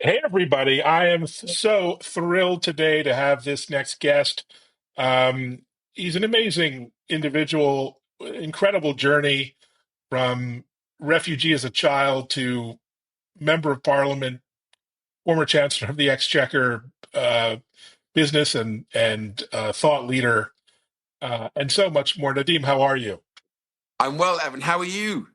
Hey, everybody. I am so thrilled today to have this next guest. Um, he's an amazing individual, incredible journey from refugee as a child to member of parliament, former chancellor of the Exchequer, business and thought leader, and so much more. Nadim, how are you? I'm well, Evan. How are you?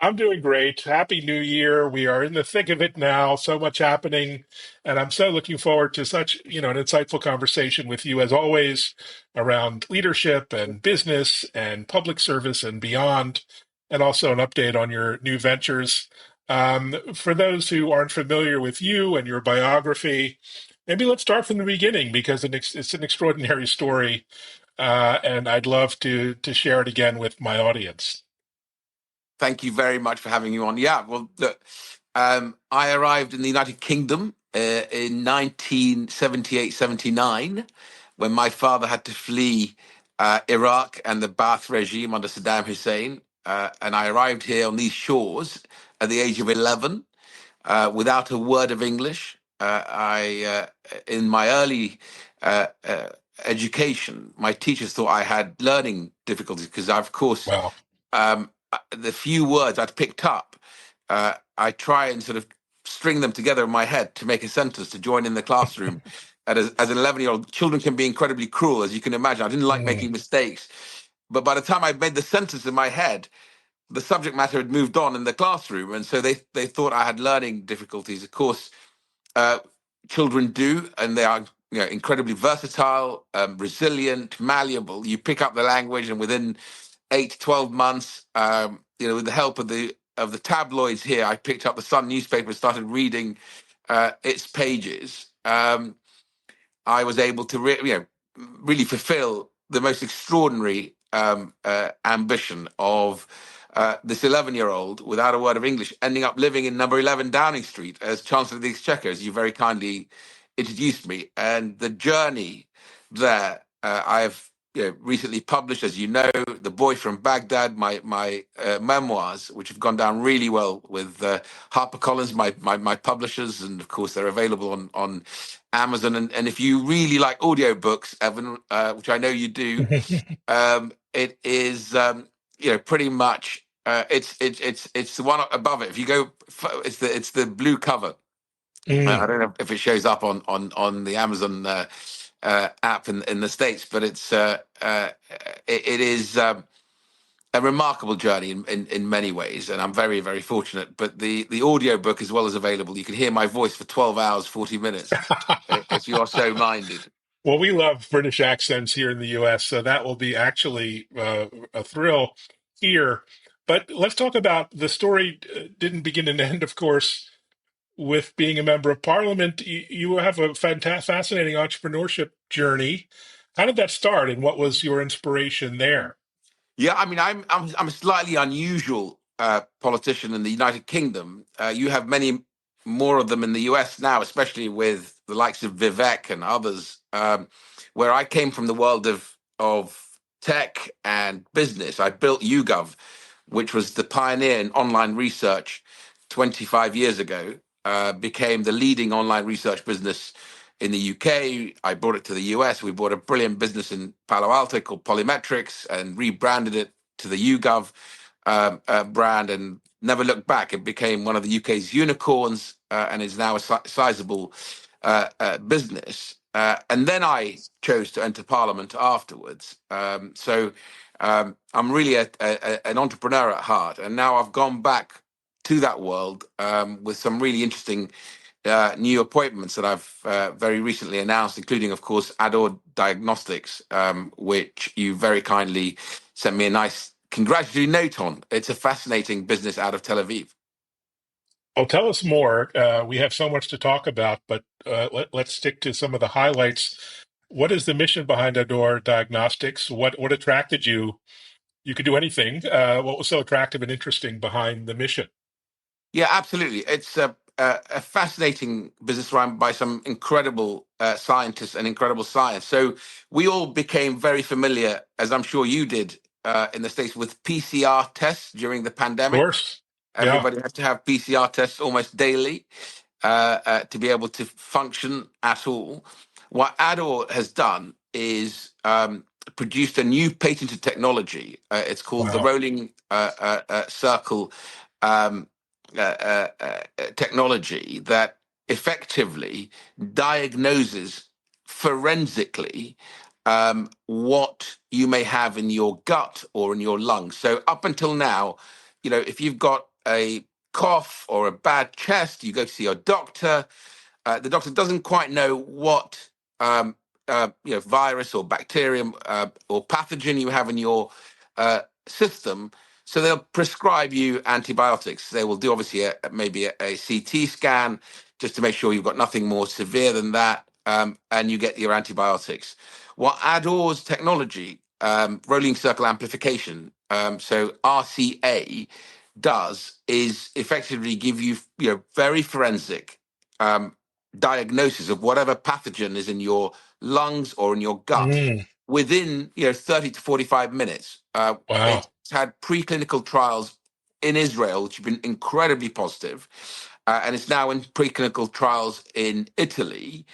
I'm doing great. Happy New Year. We are in the thick of it now. So much happening. And I'm so looking forward to such, an insightful conversation with you as always around leadership and business and public service and beyond, and also an update on your new ventures. For those who aren't familiar with you and your biography, maybe let's start from the beginning because it's an extraordinary story. And I'd love to share it again with my audience. Thank you very much for having me on. Yeah, well, look, I arrived in the United Kingdom in 1978-79 when my father had to flee Iraq and the Ba'ath regime under Saddam Hussein. And I arrived here on these shores at the age of 11 without a word of English. In my early education, my teachers thought I had learning difficulties because of course, Wow. the few words I'd picked up, I try and sort of string them together in my head to make a sentence to join in the classroom. And as an 11-year-old, children can be incredibly cruel, as you can imagine. I didn't like Mm. making mistakes. But by the time I made the sentence in my head, the subject matter had moved on in the classroom. And so they thought I had learning difficulties. Of course, uh, children do, and they are incredibly versatile, resilient, malleable. You pick up the language, and within 8 to 12 months, with the help of the tabloids here, I picked up the Sun newspaper and started reading its pages. I was able to really fulfill the most extraordinary ambition of this 11-year-old without a word of English, ending up living in number 11 Downing Street as Chancellor of the Exchequer, as you very kindly introduced me. And the journey there, I've recently published, as you know, The Boy from Baghdad, my memoirs, which have gone down really well with HarperCollins, my publishers, and of course they're available on Amazon. And if you really like audiobooks, Evan, which I know you do, it is pretty much it's the one above it. If you go, it's the blue cover. I Mm. don't know if it shows up on the Amazon app in the States, but it is a remarkable journey in many ways, and I'm very, very fortunate. But the audio book as well is available. You can hear my voice for 12 hours, 40 minutes if you are so minded. Well, we love British accents here in the US, so that will be actually a thrill here. But let's talk about the story. Didn't begin and end, of course, with being a member of parliament. You have a fascinating entrepreneurship journey. How did that start, and what was your inspiration there? Yeah, I mean, I'm a slightly unusual politician in the United Kingdom. You have many more of them in the US now, especially with the likes of Vivek and others. Where I came from the world of tech and business, I built YouGov, which was the pioneer in online research 25 years ago. Became the leading online research business in the UK. I brought it to the US. We bought a brilliant business in Palo Alto called Polymetrics and rebranded it to the YouGov brand and never looked back. It became one of the UK's unicorns and is now a sizable business. And then I chose to enter Parliament afterwards. I'm really an entrepreneur at heart. And now I've gone back to that world with some really interesting new appointments that I've very recently announced, including, of course, Ador Diagnostics, which you very kindly sent me a nice congratulatory note on. It's a fascinating business out of Tel Aviv. Oh, tell us more. We have so much to talk about, but let's stick to some of the highlights. What is the mission behind Ador Diagnostics? What attracted you? You could do anything. What was so attractive and interesting behind the mission? Yeah, absolutely. It's a fascinating business run by some incredible scientists and incredible science. So we all became very familiar, as I'm sure you did in the States, with PCR tests during the Of pandemic. course. Yeah. Everybody has to have PCR tests almost daily. to be able to function at all. What Ador has done is produced a new patented technology. It's called the Wow. rolling circle um, technology that effectively diagnoses forensically what you may have in your gut or in your lungs. So up until now, if you've got a cough or a bad chest, you go to see your doctor. The doctor doesn't quite know what virus or bacterium or pathogen you have in your system. So they'll prescribe you antibiotics. They will do obviously maybe a CT scan just to make sure you've got nothing more severe than that, and you get your antibiotics. What Ador's technology, rolling circle amplification, so RCA, does is effectively give you, very forensic um, diagnosis of whatever pathogen is in your lungs or in your gut Mm, within 30 to 45 minutes. It's wow. had preclinical trials in Israel, which have been incredibly positive, and it's now in preclinical trials in Italy.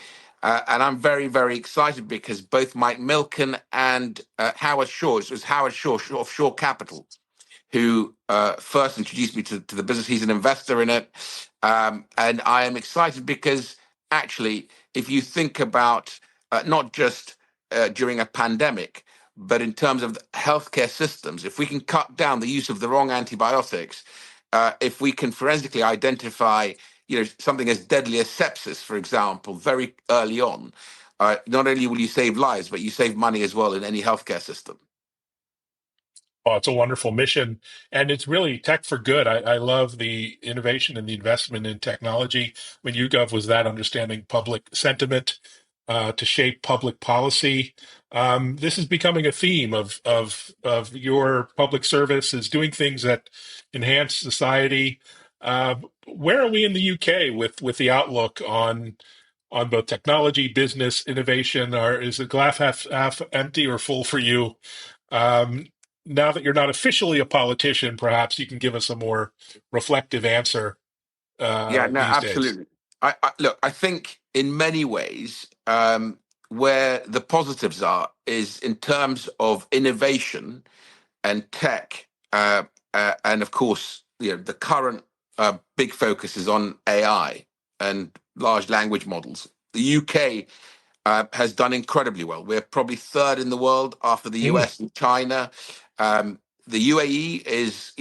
And I'm very, very excited because both Mike Milken and Howard Shaw, it was Howard Shaw of Shaw Capital, who first introduced me to the business. He's an investor in it. And I am excited because actually, if you think about not just during a pandemic, but in terms of the healthcare systems, if we can cut down the use of the wrong antibiotics, if we can forensically identify, something as deadly as sepsis, for example, very early on, not only will you save lives, but you save money as well in any healthcare system. Oh, it's a wonderful mission, and it's really tech for good. I love the innovation and the investment in technology. When YouGov was that understanding public sentiment to shape public policy. This is becoming a theme of your public service is doing things that enhance society. Where are we in the UK with the outlook on both technology, business, innovation? Or is the glass half empty or full for you? Um, Now that you're not officially a politician, perhaps you can give us a more reflective answer Yeah, no, these days. absolutely. I look, I think in many ways, where the positives are is in terms of innovation and tech, and of course, the current big focus is on AI and large language models. The UK has done incredibly well. We're probably third in the world after the Mm, US and China. The UAE is,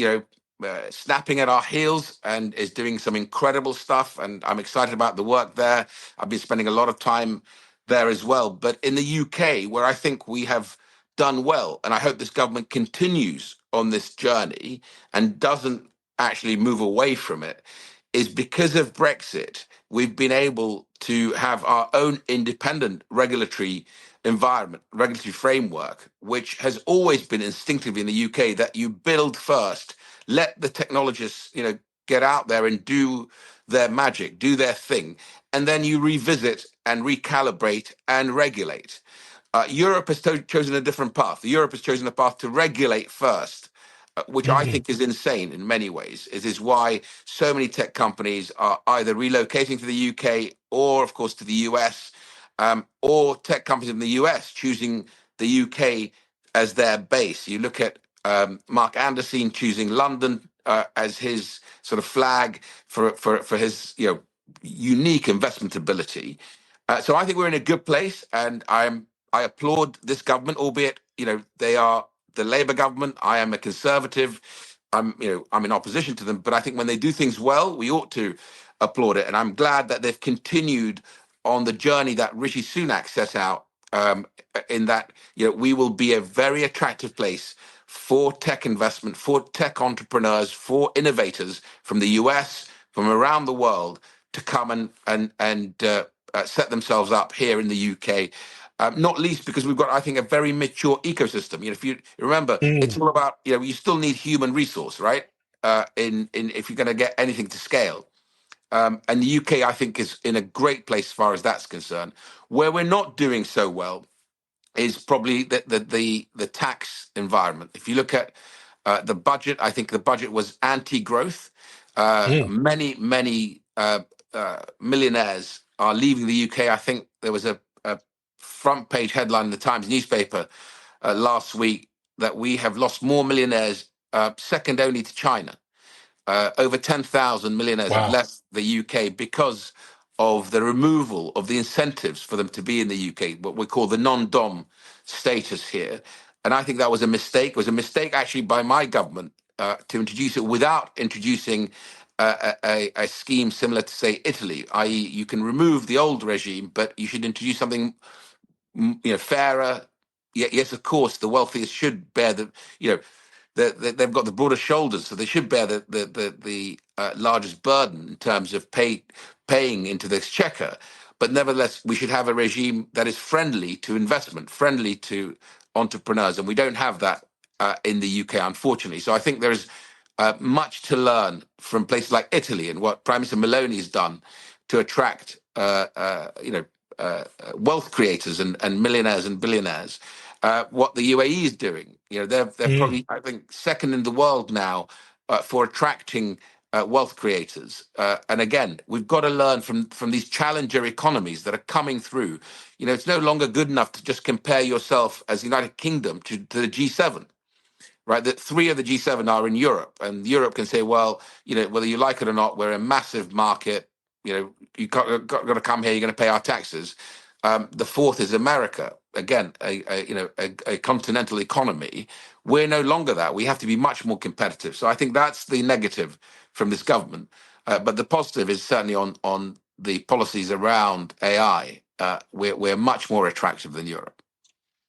snapping at our heels and is doing some incredible stuff. And I'm excited about the work there. I've been spending a lot of time there as well. But in the UK, where I think we have done well, and I hope this government continues on this journey and doesn't actually move away from it, is because of Brexit, we've been able to have our own independent regulatory environment, regulatory framework, which has always been instinctively in the UK that you build first, let the technologists, get out there and do their magic, do their thing, and then you revisit and recalibrate and regulate. Europe has chosen a different path. Europe has chosen a path to regulate first, which I mm, think is insane in many ways. It is why so many tech companies are either relocating to the UK or, of course, to the US, or tech companies in the US choosing the UK as their base. You look at Mark Anderson choosing London as his sort of flag for his unique investment ability. So I think we're in a good place, and I applaud this government, albeit they are the Labour government. I am a Conservative. I'm in opposition to them, but I think when they do things well, we ought to applaud it. And I'm glad that they've continued on the journey that Rishi Sunak set out. In that we will be a very attractive place for tech investment, for tech entrepreneurs, for innovators from the US, from around the world to come and set themselves up here in the UK. Not least because we've got, I think, a very mature ecosystem. If you remember, it's mm. all about you still need human resource, right? In if you're going to get anything to scale. And the UK, I think, is in a great place as far as that's concerned. Where we're not doing so well is probably the tax environment. If you look at the budget, I think the budget was anti-growth. Mm. Many millionaires are leaving the UK. I think there was a front page headline in the Times newspaper last week that we have lost more millionaires, second only to China. Over 10,000 millionaires have Wow. left the UK because of the removal of the incentives for them to be in the UK, what we call the non-dom status here. And I think that was a mistake. It was a mistake actually by my government to introduce it without introducing a scheme similar to, say, Italy, i.e., you can remove the old regime, but you should introduce something fairer. Yes, of course, the wealthiest should bear you know, they've got the broader shoulders, so they should bear the largest burden in terms of paying into the Exchequer. But nevertheless, we should have a regime that is friendly to investment, friendly to entrepreneurs, and we don't have that in the UK, unfortunately. So I think there is much to learn from places like Italy and what Prime Minister Meloni has done to attract, wealth creators and millionaires and billionaires. What the UAE is doing, they're Mm, probably, I think, second in the world now for attracting wealth creators. And again, we've got to learn from these challenger economies that are coming through. It's no longer good enough to just compare yourself as the United Kingdom to the G7, right? That three of the G7 are in Europe, and Europe can say, well, whether you like it or not, we're a massive market. You got to come here. You're going to pay our taxes. The fourth is America. Again, a continental economy. We're no longer that. We have to be much more competitive. So I think that's the negative from this government. But the positive is certainly on the policies around AI. We're much more attractive than Europe.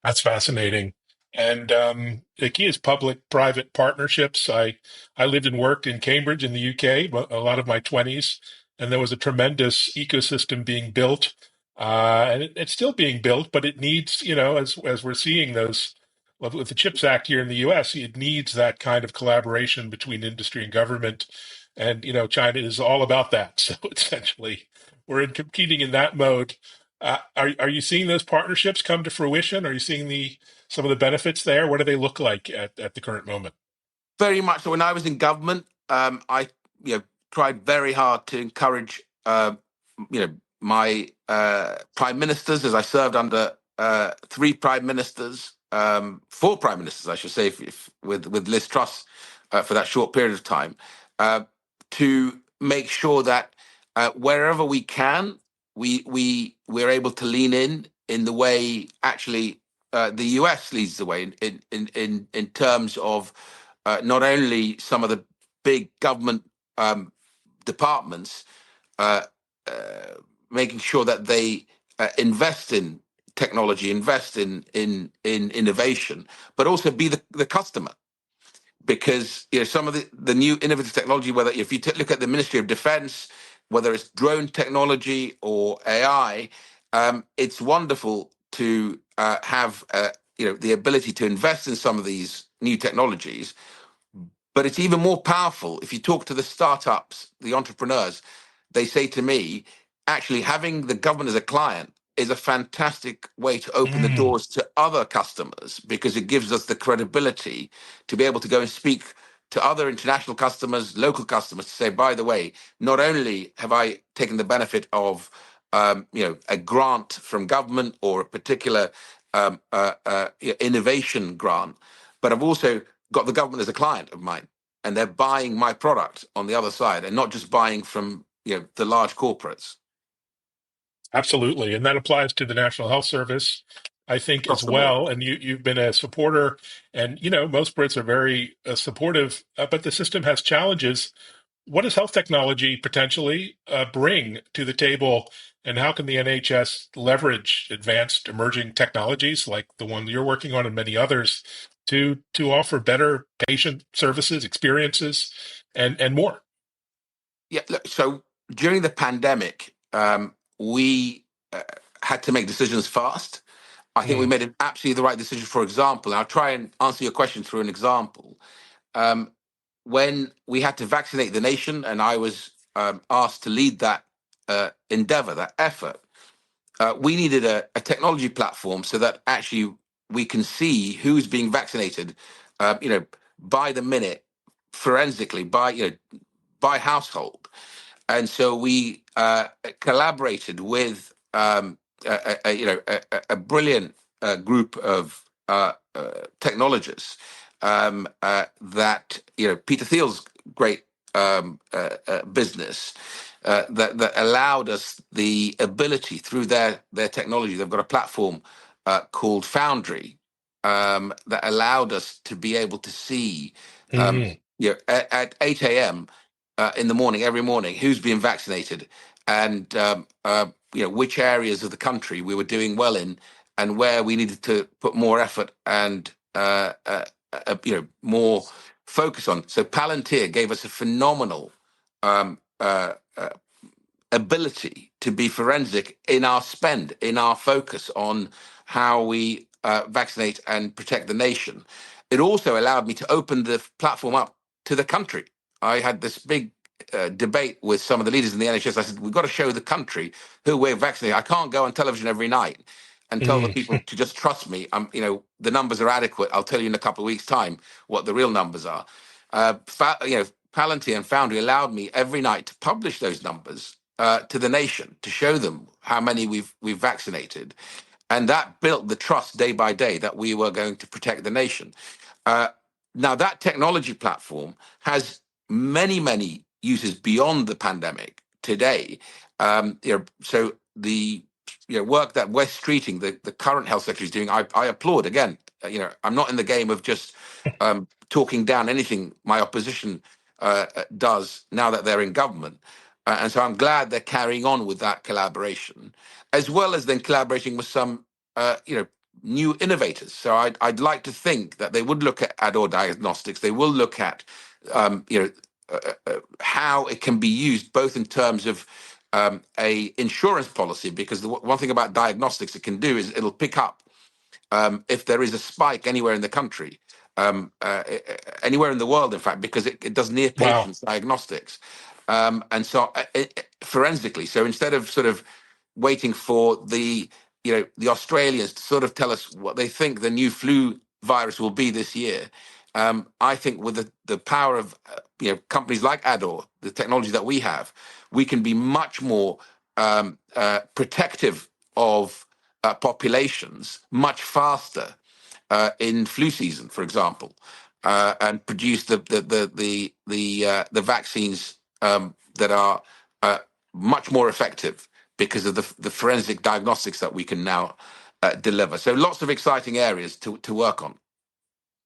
that's fascinating. And the key is public-private partnerships. I lived and worked in Cambridge in the UK a lot of my 20s, and there was a tremendous ecosystem being built. And it's still being built, but it needs, as we're seeing those with the CHIPS Act here in the US, it needs that kind of collaboration between industry and government. And, China is all about that. So essentially, we're competing in that mode. Are you seeing those partnerships come to fruition? Are you seeing some of the benefits there? What do they look like at the current moment? Very much so. When I was in government, I tried very hard to encourage my prime ministers, as I served under three prime ministers, four prime ministers, I should say, if with Liz Truss for that short period of time, uh, to make sure that wherever we can, we're able to lean in the way actually the US leads the way in terms of not only some of the big government departments, uh, uh, making sure that they invest in technology, invest in innovation, but also be the customer. Because some of the new innovative technology, whether if you look at the Ministry of Defense, whether it's drone technology or AI, it's wonderful to have the ability to invest in some of these new technologies, but it's even more powerful if you talk to the startups, the entrepreneurs. They say to me, actually, having the government as a client is a fantastic way to open the Mm, doors to other customers because it gives us the credibility to be able to go and speak to other international customers, local customers, to say, by the way, not only have I taken the benefit of a grant from government or a particular innovation grant, but I've also got the government as a client of mine, and they're buying my product on the other side, and not just buying from the large corporates absolutely, and that applies to the National Health Service, I think, as across the board. well. And you've been a supporter, and most Brits are very supportive, but the system has challenges. What does health technology potentially bring to the table, and how can the NHS leverage advanced emerging technologies like the one you're working on and many others to offer better patient services, experiences, and more? Yeah, look, so during the pandemic, we had to make decisions fast. I think we Mm, made an absolutely the right decision. For example, and I'll try and answer your question through an example. Um, when we had to vaccinate the nation, and I was asked to lead that endeavor, that effort, we needed a technology platform so that actually we can see who's being vaccinated, by the minute, forensically, by household. And so we collaborated with a brilliant group of technologists that Peter Thiel's great business that allowed us the ability through their technology. They've got a platform called Foundry that allowed us to be able to see Mm. at 8 a.m. In the morning, every morning, who's being vaccinated, and which areas of the country we were doing well in, and where we needed to put more effort and more focus on. So Palantir gave us a phenomenal um, uh, uh, ability to be forensic in our spend, in our focus on how we vaccinate and protect the nation. It also allowed me to open the platform up to the country. I had this big debate with some of the leaders in the NHS. I said, we've got to show the country who we're vaccinating. I can't go on television every night and tell the Mm. people to just trust me. The numbers are adequate. I'll tell you in a couple of weeks' time what the real numbers are. Palantir and Foundry allowed me every night to publish those numbers to the nation, to show them how many we've vaccinated, and that built the trust day by day that we were going to protect the nation. Uh, Now that technology platform has many uses beyond the pandemic today. So the work that Wes Streeting, the current health secretary, is doing, I applaud. Again, I'm not in the game of just talking down anything my opposition does now that they're in government. And so I'm glad they're carrying on with that collaboration, as well as then collaborating with some, new innovators. So I'd like to think that they would look at Ador Diagnostics. They will look at, how it can be used, both in terms of a insurance policy, because the one thing about diagnostics it can do is it'll pick up if there is a spike anywhere in the country, anywhere in the world, in fact, because it does near Wow. patient diagnostics. And so forensically, so instead of sort of waiting for the Australians to sort of tell us what they think the new flu virus will be this year, I think with the power of companies like Ador, the technology that we have, we can be much more protective of populations much faster in flu season, for example, and produce the vaccines that are much more effective because of the forensic diagnostics that we can now deliver. So lots of exciting areas to work on.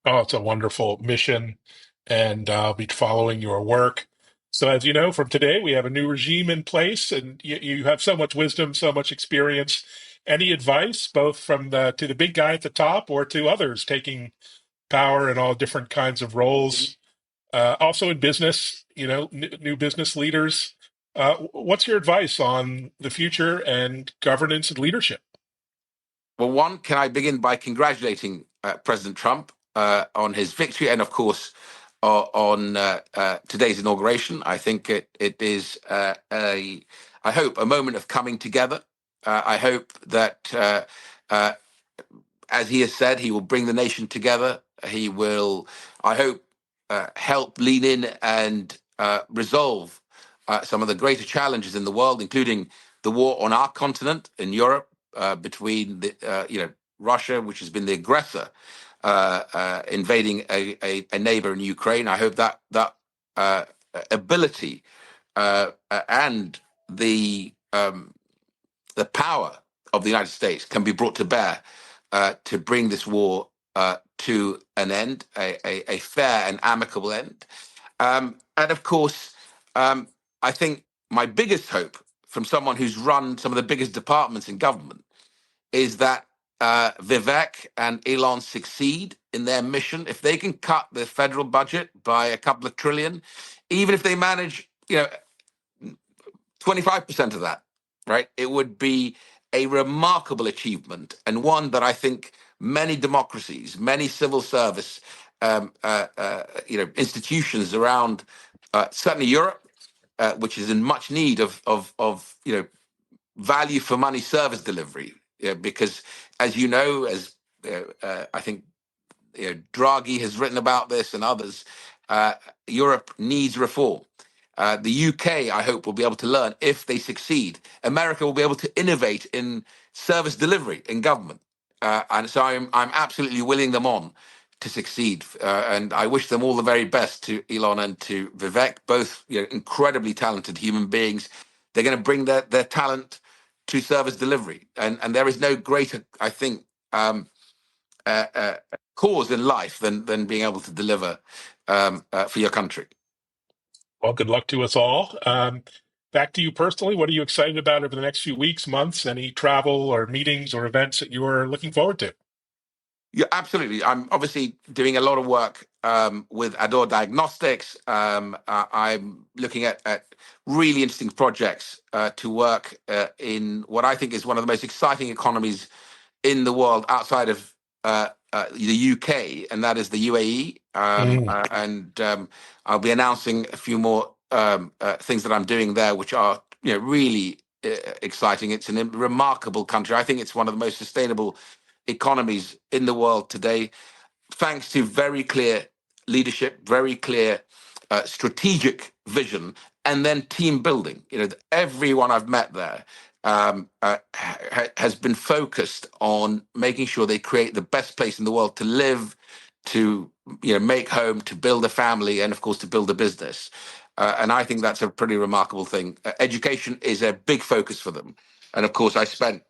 Oh, it's a wonderful mission, and I'll be following your work. So, as you know, from today, we have a new regime in place, and you have so much wisdom, so much experience. Any advice, both from to the big guy at the top or to others taking power in all different kinds of roles, also in business, new business leaders? What's your advice on the future and governance and leadership? Well, one, can I begin by congratulating President Trump on his victory, and of course on today's inauguration. I think it is I hope, a moment of coming together. I hope that, as he has said, he will bring the nation together. He will, I hope, help lean in and resolve some of the greater challenges in the world, including the war on our continent in Europe between Russia, which has been the aggressor, invading a neighbor in Ukraine. I hope that ability and the power of the United States can be brought to bear to bring this war to an end, a fair and amicable end. And of course, I think my biggest hope from someone who's run some of the biggest departments in government is that Vivek and Elon succeed in their mission. If they can cut the federal budget by a couple of trillion, even if they manage, 25% of that, right? It would be a remarkable achievement, and one that I think many democracies, many civil service, institutions around, certainly Europe, which is in much need of value for money service delivery, because as you know, as I think Draghi has written about this and others, Europe needs reform. The UK, I hope, will be able to learn if they succeed. America will be able to innovate in service delivery in government. And so I'm absolutely willing them on to succeed. And I wish them all the very best, to Elon and to Vivek, both incredibly talented human beings. They're going to bring their talent to service delivery. And there is no greater, I think, cause in life than being able to deliver for your country. Well, good luck to us all. Back to you personally. What are you excited about over the next few weeks, months? Any travel or meetings or events that you are looking forward to? Yeah, absolutely. I'm obviously doing a lot of work with Ador Diagnostics. I'm looking at really interesting projects to work in what I think is one of the most exciting economies in the world outside of the UK, and that is the UAE. And I'll be announcing a few more things that I'm doing there, which are really exciting. It's a remarkable country. I think it's one of the most sustainable economies in the world today, thanks to very clear leadership, very clear strategic vision, and then team building. Everyone I've met there has been focused on making sure they create the best place in the world to live, to make home, to build a family, and of course to build a business. And I think that's a pretty remarkable thing. Education is a big focus for them, and of course I spent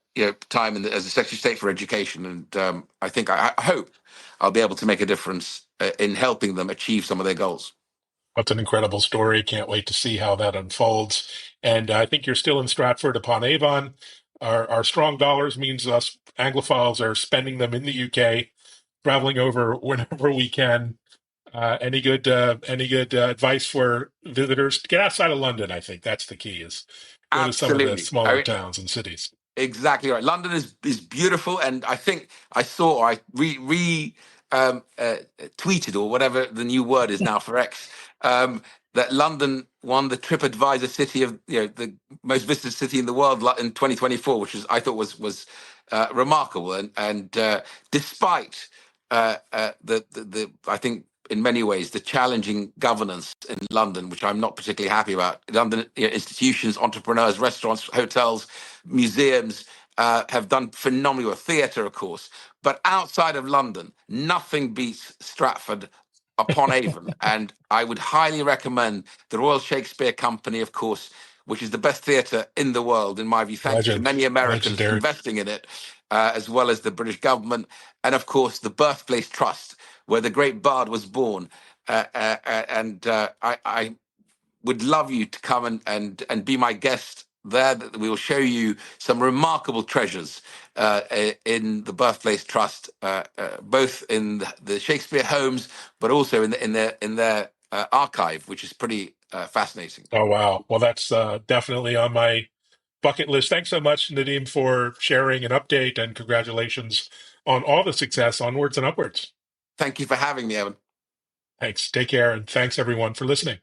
time as the Secretary of State for Education, and I hope I'll be able to make a difference in helping them achieve some of their goals. That's an incredible story. Can't wait to see how that unfolds. And I think you're still in Stratford upon Avon. Our strong dollars means us Anglophiles are spending them in the UK, traveling over whenever we can. Any good advice for visitors? Get outside of London. I think that's the key. Is go to some of the Absolutely. smaller towns and cities. Exactly right. London is beautiful, and I think I tweeted, or whatever the new word is now for X, that London won the TripAdvisor city of the most visited city in the world in 2024, which I thought was remarkable. And despite the I think in many ways the challenging governance in London, which I'm not particularly happy about. London institutions, entrepreneurs, restaurants, hotels, museums have done phenomenal. Theatre, of course, but outside of London, nothing beats Stratford upon Avon. And I would highly recommend the Royal Shakespeare Company, of course, which is the best theatre in the world, in my view, thanks to Legend, many Americans legendary. investing in it, as well as the British government, and of course the Birthplace Trust, where the great bard was born. I would love you to come and be my guest there. That we will show you some remarkable treasures in the Birthplace Trust, both in the Shakespeare homes, but also in their archive, which is pretty fascinating. Oh wow. Well, that's definitely on my bucket list. Thanks so much, Nadim, for sharing an update, and congratulations on all the success. Onwards and upwards. Thank you for having me, Evan. Thanks. Take care, and thanks everyone for listening.